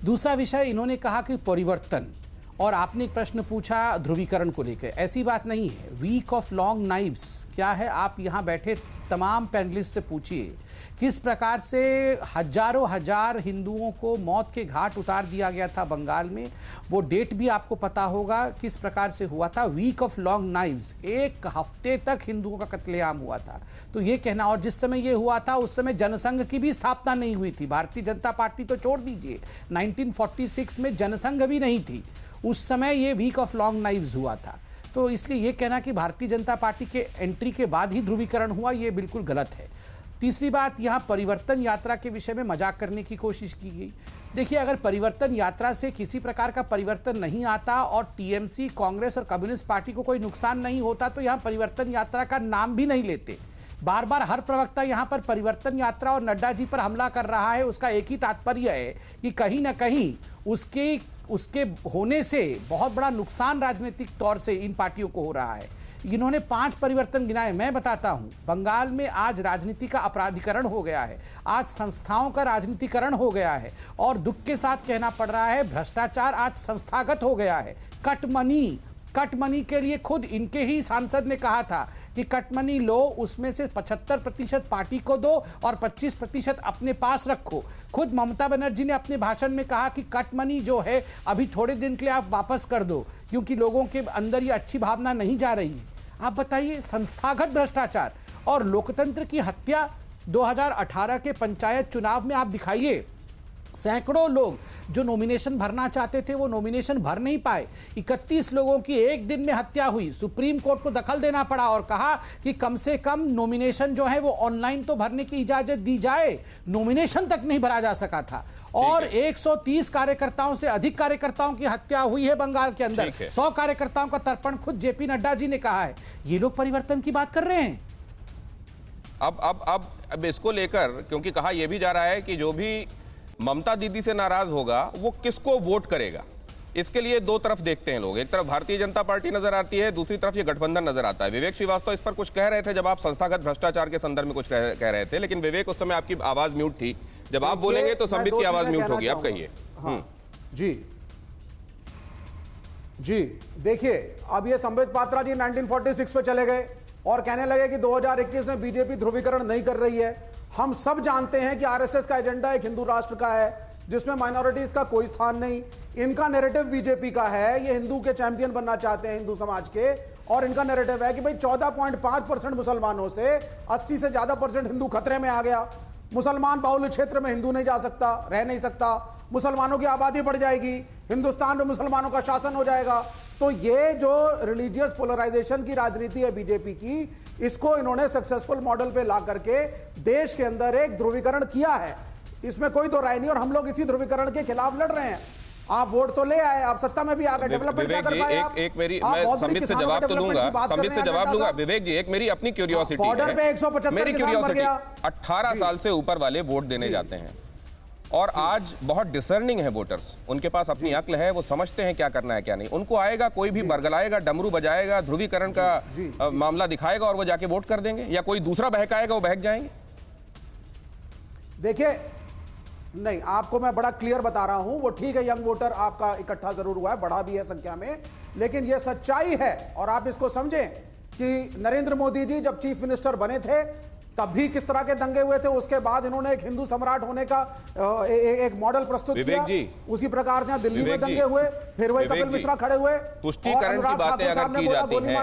S5: दूसरा विषय इन्होंने कहा कि परिवर्तन, और आपने एक प्रश्न पूछा ध्रुवीकरण को लेकर। ऐसी बात नहीं है। वीक ऑफ लॉन्ग नाइव्स क्या है, आप यहाँ बैठे तमाम पैनलिस्ट से पूछिए किस प्रकार से हजारों हजार हिंदुओं को मौत के घाट उतार दिया गया था बंगाल में। वो डेट भी आपको पता होगा किस प्रकार से हुआ था। वीक ऑफ लॉन्ग नाइव्स, एक हफ्ते तक हिंदुओं का कत्लेआम हुआ था। तो ये कहना, और जिस समय ये हुआ था उस समय जनसंघ की भी स्थापना नहीं हुई थी। भारतीय जनता पार्टी तो छोड़ दीजिए, 1946 में जनसंघ भी नहीं थी। उस समय ये वीक ऑफ लॉन्ग नाइव्स हुआ था। तो इसलिए ये कहना कि भारतीय जनता पार्टी के एंट्री के बाद ही ध्रुवीकरण हुआ, ये बिल्कुल गलत है। तीसरी बात, यहाँ परिवर्तन यात्रा के विषय में मजाक करने की कोशिश की गई। देखिए, अगर परिवर्तन यात्रा से किसी प्रकार का परिवर्तन नहीं आता और टीएमसी, कांग्रेस और कम्युनिस्ट पार्टी को कोई नुकसान नहीं होता तो यहाँ परिवर्तन यात्रा का नाम भी नहीं लेते। बार बार हर प्रवक्ता यहाँ पर परिवर्तन यात्रा और नड्डा जी पर हमला कर रहा है। उसका एक ही तात्पर्य है कि कहीं ना कहीं उसके होने से बहुत बड़ा नुकसान राजनीतिक तौर से इन पार्टियों को हो रहा है। इन्होंने 5 परिवर्तन गिनाए। मैं बताता हूं, बंगाल में आज राजनीति का अपराधीकरण हो गया है, आज संस्थाओं का राजनीतिकरण हो गया है, और दुख के साथ कहना पड़ रहा है भ्रष्टाचार आज संस्थागत हो गया है। कट मनी के लिए खुद इनके ही सांसद ने कहा था कि कट मनी लो, उसमें से 75% पार्टी को दो और 25% अपने पास रखो। खुद ममता बनर्जी ने अपने भाषण में कहा कि कट मनी जो है अभी थोड़े दिन के लिए आप वापस कर दो, क्योंकि लोगों के अंदर ये अच्छी भावना नहीं जा रही है। आप बताइए, संस्थागत भ्रष्टाचार और लोकतंत्र की हत्या। 2018 के पंचायत चुनाव में आप दिखाइए, सैकड़ों लोग जो नॉमिनेशन भरना चाहते थे वो नॉमिनेशन भर नहीं पाए। 31 लोगों की एक दिन में हत्या हुई। सुप्रीम कोर्ट को दखल देना पड़ा और कहा कि कम से कम नॉमिनेशन जो है वो ऑनलाइन तो भरने की इजाजत दी जाए। नॉमिनेशन तक नहीं भरा जा सका था। और 130 कार्यकर्ताओं से अधिक कार्यकर्ताओं की हत्या हुई है बंगाल के अंदर। 100 कार्यकर्ताओं का तर्पण खुद जेपी नड्डा जी ने कहा है। ये लोग परिवर्तन की बात कर रहे हैं।
S1: अब इसको लेकर, क्योंकि कहा यह भी जा रहा है कि जो भी ममता दीदी से नाराज होगा वो किसको वोट करेगा, इसके लिए दो तरफ देखते हैं लोग। एक तरफ भारतीय जनता पार्टी नजर आती है, दूसरी तरफ ये गठबंधन नजर आता है। विवेक श्रीवास्तव इस पर कुछ कह रहे थे जब आप संस्थागत भ्रष्टाचार के संदर्भ में कुछ कह रहे थे, लेकिन विवेक उस समय आपकी आवाज म्यूट थी। जब आप बोलेंगे तो संबित की आवाज म्यूट होगी। आप कहिए।
S7: जी देखिए, अब ये संबित पात्रा जी 1946 पे चले गए और कहने लगे कि 2021 में बीजेपी ध्रुवीकरण नहीं कर रही है। हम सब जानते हैं कि आरएसएस का एजेंडा एक हिंदू राष्ट्र का है जिसमें माइनॉरिटीज का कोई स्थान नहीं। इनका नैरेटिव बीजेपी का है, ये हिंदू के चैंपियन बनना चाहते हैं हिंदू समाज के, और इनका नैरेटिव है कि भाई 14.5% मुसलमानों से 80 से ज्यादा % हिंदू खतरे में आ गया। मुसलमान बाहुल्य क्षेत्र में हिंदू नहीं जा सकता, रह नहीं सकता, मुसलमानों की आबादी बढ़ जाएगी, हिंदुस्तान में मुसलमानों का शासन हो जाएगा। तो ये जो रिलीजियस पोलराइजेशन की राजनीति है बीजेपी की, इसको इन्होंने सक्सेसफुल मॉडल पे ला करके देश के अंदर एक ध्रुवीकरण किया है, इसमें कोई दो राय नहीं। और हम लोग इसी ध्रुवीकरण के खिलाफ लड़ रहे हैं। आप वोट तो ले आए, आप सत्ता में भी आ गए, डेवलपमेंट क्या कर पाए आप?
S1: एक मेरी, मैं संबित से जवाब तो दूंगा, संबित से जवाब दूंगा। विवेक जी, एक मेरी अपनी क्यूरियोसिटी है,
S7: बॉर्डर पे 175
S1: मेरी क्यूरियोसिटी, 18 साल से ऊपर वाले वोट देने जाते हैं और आज बहुत डिसर्निंग है वोटर्स, उनके पास अपनी अक्ल है, वो समझते हैं क्या करना है क्या नहीं। उनको आएगा, कोई भी बरगलाएगा, डमरू बजाएगा, ध्रुवीकरण का मामला दिखाएगा और वो जाके वोट कर देंगे, या कोई दूसरा बहकाएगा वो बहक जाएंगे।
S7: देखिए, नहीं, आपको मैं बड़ा क्लियर बता रहा हूं, वो ठीक है, यंग वोटर आपका इकट्ठा जरूर हुआ है, बड़ा भी है संख्या में, लेकिन यह सच्चाई है और आप इसको समझें कि नरेंद्र मोदी जी जब चीफ मिनिस्टर बने थे तब भी किस तरह के दंगे हुए थे, उसके बाद इन्होंने एक हिंदू सम्राट होने का एक मॉडल प्रस्तुत किया, उसी प्रकार से दिल्ली में दंगे हुए, फिर वही कपिल मिश्रा खड़े हुए,
S1: तुष्टीकरण की बातें अगर की जाती हैं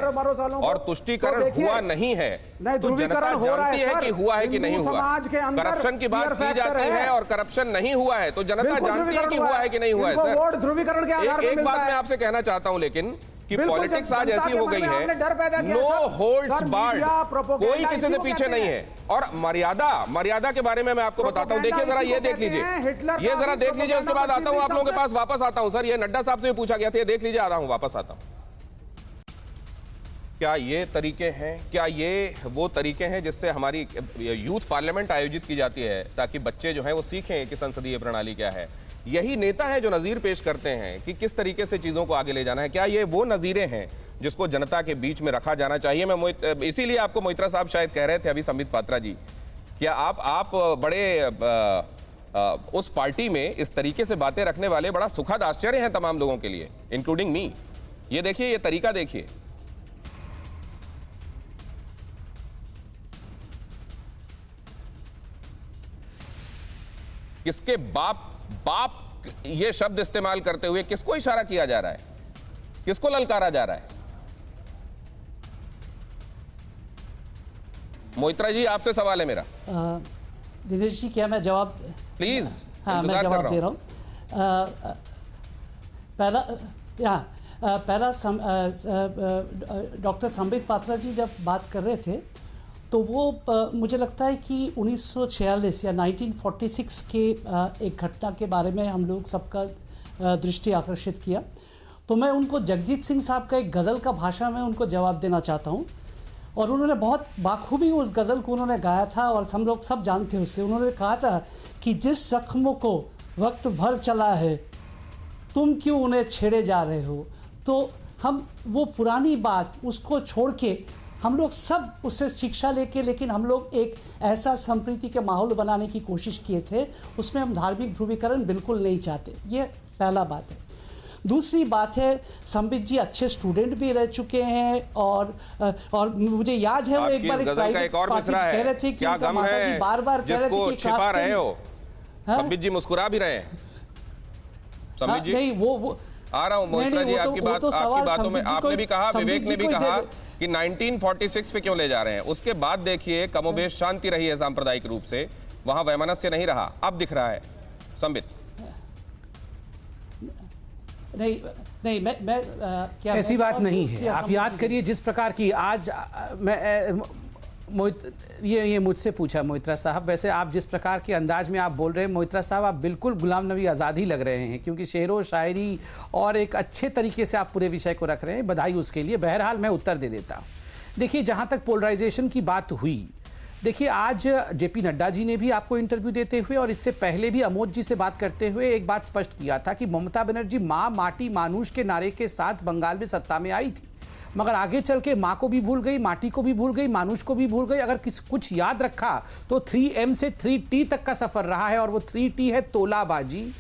S1: और तुष्टीकरण हुआ नहीं है,
S7: नहीं, ध्रुवीकरण हो रहा है
S1: कि हुआ है कि नहीं हुआ,
S7: समाज के अंदर
S1: करप्शन की बात की जाती है और करप्शन नहीं हुआ है, तो जनता जानती है कि हुआ है कि नहीं हुआ है। सर,
S7: वोट ध्रुवीकरण के आधार पर
S1: एक बात मैं आपसे कहना चाहता हूं लेकिन कि पॉलिटिक्स आज ऐसी हो गई है, नो होल्ड्स बार्ड, कोई किसी से पीछे नहीं है। और मर्यादा के बारे में मैं आपको बताता हूं, देखिए जरा, ये देख लीजिए, ये जरा देख लीजिए, उसके बाद आता हूं आप लोगों के पास वापस आता हूं। सर, ये नड्डा साहब से भी पूछा गया था, ये देख लीजिए, आ रहा हूं, वापस आता हूं। क्या ये तरीके हैं, क्या ये वो तरीके हैं जिससे हमारी यूथ पार्लियामेंट आयोजित की जाती है ताकि बच्चे जो हैं वो सीखें कि संसदीय प्रणाली क्या है? यही नेता है जो नजीर पेश करते हैं कि किस तरीके से चीजों को आगे ले जाना है? क्या ये वो नजीरें हैं जिसको जनता के बीच में रखा जाना चाहिए? मैं इसीलिए आपको मोइत्रा साहब शायद कह रहे थे अभी, संबित पात्रा जी, क्या आप बड़े उस पार्टी में इस तरीके से बातें रखने वाले बड़ा सुखद आश्चर्य हैं तमाम लोगों के लिए, इंक्लूडिंग मी। ये देखिए, ये तरीका देखिए, किसके बाप ये शब्द इस्तेमाल करते हुए किसको इशारा किया जा रहा है, किसको ललकारा जा रहा है? मोइत्रा जी, आपसे सवाल है मेरा।
S10: दिनेश जी, क्या मैं जवाब
S1: प्लीज?
S10: हाँ, मैं जवाब दे रहा हूँ। पहला डॉक्टर संबित पात्रा जी जब बात कर रहे थे तो वो मुझे लगता है कि 1946 या 1946 के एक घटना के बारे में हम लोग सबका दृष्टि आकर्षित किया, तो मैं उनको जगजीत सिंह साहब का एक गज़ल का भाषा में उनको जवाब देना चाहता हूँ। और उन्होंने बहुत बाखूबी उस गज़ल को उन्होंने गाया था और हम लोग सब जानते हैं उससे। उन्होंने कहा था कि जिस जख्मों को वक्त भर चला है तुम क्यों उन्हें छेड़े जा रहे हो। तो हम वो पुरानी बात उसको छोड़ के हम लोग सब उससे शिक्षा लेके, लेकिन हम लोग एक ऐसा संप्रीति के माहौल बनाने की कोशिश किए थे, उसमें हम धार्मिक ध्रुवीकरण बिल्कुल नहीं चाहते। ये पहला बात है। दूसरी बात है, संबित जी अच्छे स्टूडेंट भी रह चुके हैं और मुझे याद है वो एक बार
S1: एक और मिसरा है,
S10: कह रहे थे कि
S1: क्या गम है
S10: बार-बार कह रहे थे कि
S1: छिपा रहे हो। संबित जी मुस्कुरा भी रहे हैं। संबित जी,
S10: नहीं वो
S1: आ रहा हूं मोइत्रा जी, आपकी बातों में आपने भी कहा, विवेक ने भी कहा कि 1946 पे क्यों ले जा रहे हैं। उसके बाद देखिए कमोबेश शांति रही है सांप्रदायिक रूप से, वहां वैमनस्य नहीं रहा, अब दिख रहा है। संबित,
S10: नहीं मैं क्या
S5: ऐसी बात नहीं है। आप याद करिए जिस प्रकार की आज मैं ये मुझसे पूछा मोइत्रा साहब, वैसे आप जिस प्रकार के अंदाज में आप बोल रहे हैं मोइत्रा साहब, आप बिल्कुल गुलाम नबी आज़ाद ही लग रहे हैं, क्योंकि शेरो शायरी और एक अच्छे तरीके से आप पूरे विषय को रख रहे हैं, बधाई उसके लिए। बहरहाल मैं उत्तर दे देता हूँ। देखिए, जहाँ तक पोलराइजेशन की बात हुई, देखिए आज जेपी नड्डा जी ने भी आपको इंटरव्यू देते हुए और इससे पहले भी अमोद जी से बात करते हुए एक बात स्पष्ट किया था कि ममता बनर्जी माँ माटी मानुष के नारे के साथ बंगाल में सत्ता में आई थी, मगर आगे चल के माँ को भी भूल गई, माटी को भी भूल गई, मानुष को भी भूल गई। अगर कुछ याद रखा तो 3M से 3T तक का सफर रहा है और वो 3T है तोलाबाजी,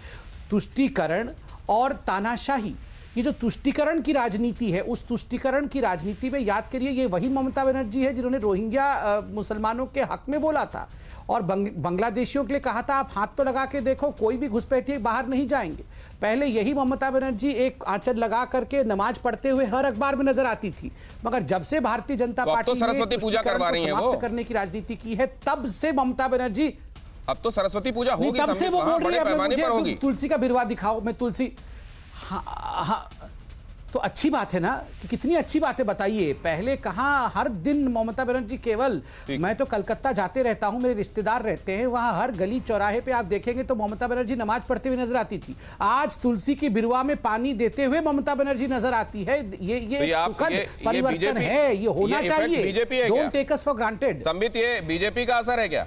S5: तुष्टीकरण और तानाशाही। ये जो तुष्टीकरण की राजनीति है, उस तुष्टीकरण की राजनीति में याद करिए ये वही ममता बनर्जी है जिन्होंने रोहिंग्या मुसलमानों के हक में बोला था और बांग्लादेशियों के लिए कहा था आप हाथ तो लगा के देखो, कोई भी घुसपैठिए बाहर नहीं जाएंगे। पहले यही ममता बनर्जी एक आंचल लगा करके नमाज पढ़ते हुए हर अखबार में नजर आती थी, मगर जब से भारतीय जनता पार्टी
S1: तो सरस्वती पूजा करवा रही है वो
S5: करने की राजनीति की है, तब से ममता बनर्जी,
S1: अब तो सरस्वती पूजा होगी,
S5: तब से वो बोल रही है
S1: मुझे
S5: तुलसी का बिरवा दिखाओ, मैं तुलसी। हाँ, तो अच्छी बात है ना, कि कितनी अच्छी बातें बताइए। पहले कहाँ हर दिन ममता बनर्जी केवल, मैं तो कलकत्ता जाते रहता हूं, मेरे रिश्तेदार रहते हैं वहां, हर गली चौराहे पे आप देखेंगे तो ममता बनर्जी नमाज पढ़ते हुए नजर आती थी। आज तुलसी की बिरवा में पानी देते हुए ममता बनर्जी नजर आती है। ये परिवर्तन है, ये होना चाहिए। Don't take us for granted.
S1: Sambit, ये बीजेपी का असर है क्या?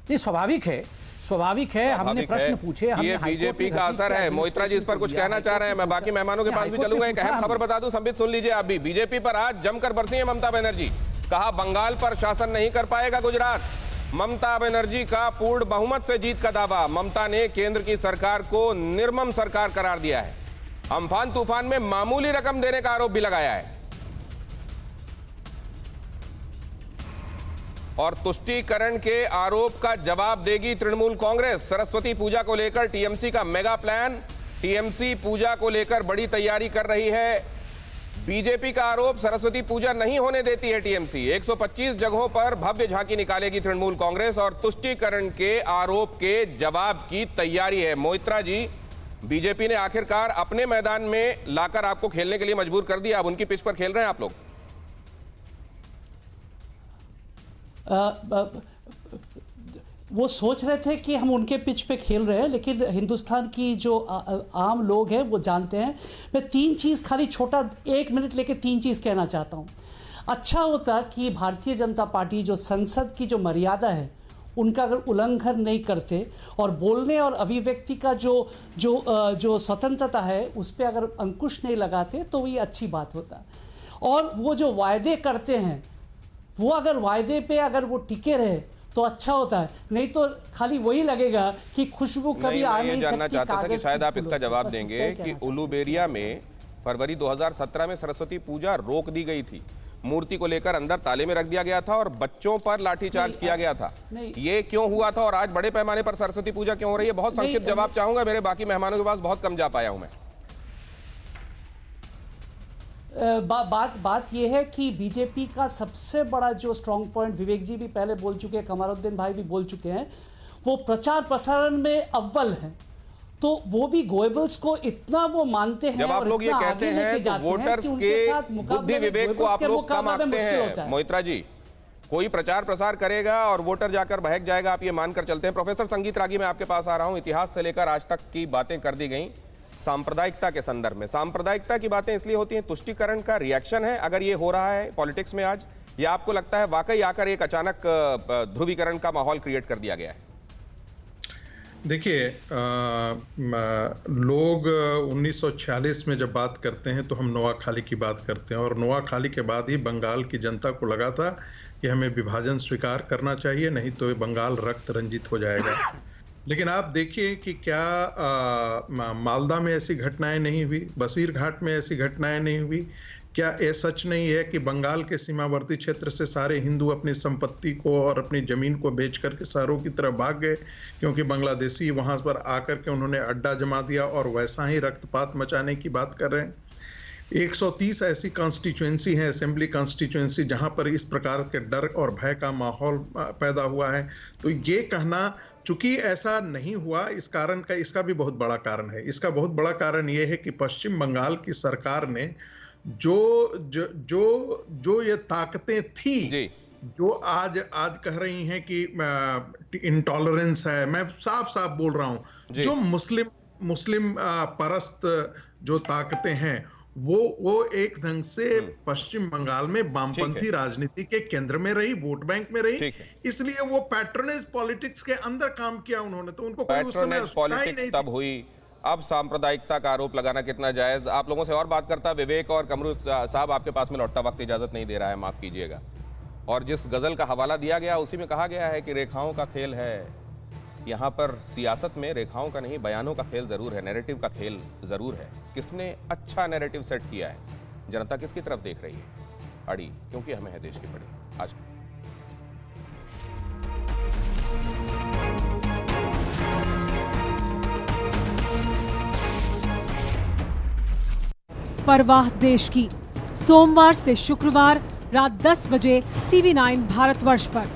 S5: ये स्वाभाविक है, हमने प्रश्न पूछे,
S1: ये बीजेपी का असर है। मोइत्रा जी इस पर कुछ कहना चाह रहे हैं, मैं बाकी मेहमानों के पास भी चलूंगा। एक अहम खबर बता दूं, संबित सुन लीजिए आप भी, बीजेपी पर आज जमकर बरसी है ममता बनर्जी। कहा बंगाल पर शासन नहीं कर पाएगा गुजरात। ममता बनर्जी का पूर्ण बहुमत से जीत का दावा। ममता ने केंद्र की सरकार को निर्मम सरकार करार दिया है। अम्फान तूफान में मामूली रकम देने का आरोप भी लगाया है। और तुष्टीकरण के आरोप का जवाब देगी तृणमूल कांग्रेस। सरस्वती पूजा को लेकर टीएमसी का मेगा प्लान। टीएमसी पूजा को लेकर बड़ी तैयारी कर रही है। बीजेपी का आरोप, सरस्वती पूजा नहीं होने देती है टीएमसी। 125 जगहों पर भव्य झांकी निकालेगी तृणमूल कांग्रेस और तुष्टीकरण के आरोप के जवाब की तैयारी है। मोइत्रा जी, बीजेपी ने आखिरकार अपने मैदान में लाकर आपको खेलने के लिए मजबूर कर दिया। अब उनकी पिच पर खेल रहे हैं आप लोग।
S10: वो सोच रहे थे कि हम उनके पिच पे खेल रहे हैं, लेकिन हिंदुस्तान की जो आम लोग हैं वो जानते हैं। मैं 3 चीज़ खाली छोटा 1 मिनट लेके 3 चीज़ कहना चाहता हूँ। अच्छा होता कि भारतीय जनता पार्टी जो संसद की जो मर्यादा है उनका अगर उल्लंघन नहीं करते और बोलने और अभिव्यक्ति का जो स्वतंत्रता है उस पर अगर अंकुश नहीं लगाते तो ये अच्छी बात होता। और वो जो वायदे करते हैं वो अगर वायदे पे अगर वो टिके रहे तो अच्छा होता है, नहीं तो खाली वही लगेगा कि खुशबू कभी आ नहीं सकती।
S1: जानना चाहता था कि शायद आप इसका जवाब देंगे कि उलूबेरिया में फरवरी 2017 में सरस्वती पूजा रोक दी गई थी। मूर्ति को लेकर अंदर ताले में रख दिया गया था और बच्चों पर लाठीचार्ज किया गया था। ये क्यों हुआ था और आज बड़े पैमाने पर सरस्वती पूजा क्यों हो रही है? बहुत संक्षिप्त जवाब चाहूंगा, मेरे बाकी मेहमानों के पास बहुत कम जा पाया हूं मैं।
S10: बात यह है कि बीजेपी का सबसे बड़ा जो स्ट्रांग पॉइंट, विवेक जी भी पहले बोल चुके हैं, कमारुद्दीन भाई भी बोल चुके हैं, वो प्रचार प्रसारण में अव्वल है। तो वो भी गोएबल्स को इतना वो मानते हैं।
S1: जब आप लोग ये कहते हैं तो वोटर्स के बुद्धि विवेक को आप लोग कम आंकते हैं। मोइत्रा जी, कोई प्रचार प्रसार करेगा और वोटर जाकर बहक जाएगा, आप ये मानकर चलते हैं? प्रोफेसर संगीत रागी, मैं आपके पास आ रहा हूं। इतिहास से लेकर आज तक की बातें कर दी गई सांप्रदायिकता के संदर्भ में। सांप्रदायिकता की बातें इसलिए होती हैं, तुष्टीकरण का रिएक्शन है अगर ये हो रहा है पॉलिटिक्स में आज, या आपको लगता है वाकई आकर एक अचानक ध्रुवीकरण का माहौल क्रिएट कर दिया गया है?
S11: देखिए, लोग 1946 में जब बात करते हैं तो हम नोआखाली की बात करते हैं और नोआखाली के बाद ही बंगाल की जनता को लगा था कि हमें विभाजन स्वीकार करना चाहिए, नहीं तो बंगाल रक्त रंजित हो जाएगा। लेकिन आप देखिए कि क्या मालदा में ऐसी घटनाएं नहीं हुई, बसीर घाट में ऐसी घटनाएं नहीं हुई? क्या ये सच नहीं है कि बंगाल के सीमावर्ती क्षेत्र से सारे हिंदू अपनी संपत्ति को और अपनी जमीन को बेच करके शहरों की तरफ भाग गए क्योंकि बांग्लादेशी वहां पर आकर के उन्होंने अड्डा जमा दिया और वैसा ही रक्तपात मचाने की बात कर रहे हैं? 130 ऐसी कॉन्स्टिट्यूएंसी हैं, असेंबली कॉन्स्टिट्यूएंसी, जहां पर इस प्रकार के डर और भय का माहौल पैदा हुआ है। तो ये कहना चूंकि ऐसा नहीं हुआ, इस कारण का, इसका भी बहुत बड़ा कारण है। इसका बहुत बड़ा कारण ये है कि पश्चिम बंगाल की सरकार ने जो ये ताकतें थी जो आज कह रही हैं कि इंटॉलरेंस है, मैं साफ साफ बोल रहा हूं, जो मुस्लिम परस्त जो ताकतें हैं वो एक ढंग से पश्चिम बंगाल में वामपंथी राजनीति के केंद्र में रही, वोट बैंक में रही, इसलिए वो पैट्रोनेज पॉलिटिक्स के अंदर काम किया उन्होंने। तो उनको कोई उस समय
S1: पॉलिटिक्स तब हुई। अब सांप्रदायिकता का आरोप लगाना कितना जायज? आप लोगों से और बात करता विवेक, और कमरू साहब आपके पास में लौटता वक्त इजाजत नहीं दे रहा है, माफ कीजिएगा। और जिस गजल का हवाला दिया गया उसी में कहा गया है कि रेखाओं का खेल है। यहाँ पर सियासत में रेखाओं का नहीं, बयानों का खेल जरूर है, नैरेटिव का खेल जरूर है। किसने अच्छा नैरेटिव सेट किया है, जनता किसकी तरफ देख रही है अड़ी, क्योंकि हमें है देश की पड़ी। आज
S12: परवाह देश की, सोमवार से शुक्रवार रात 10 बजे TV9 भारतवर्ष पर।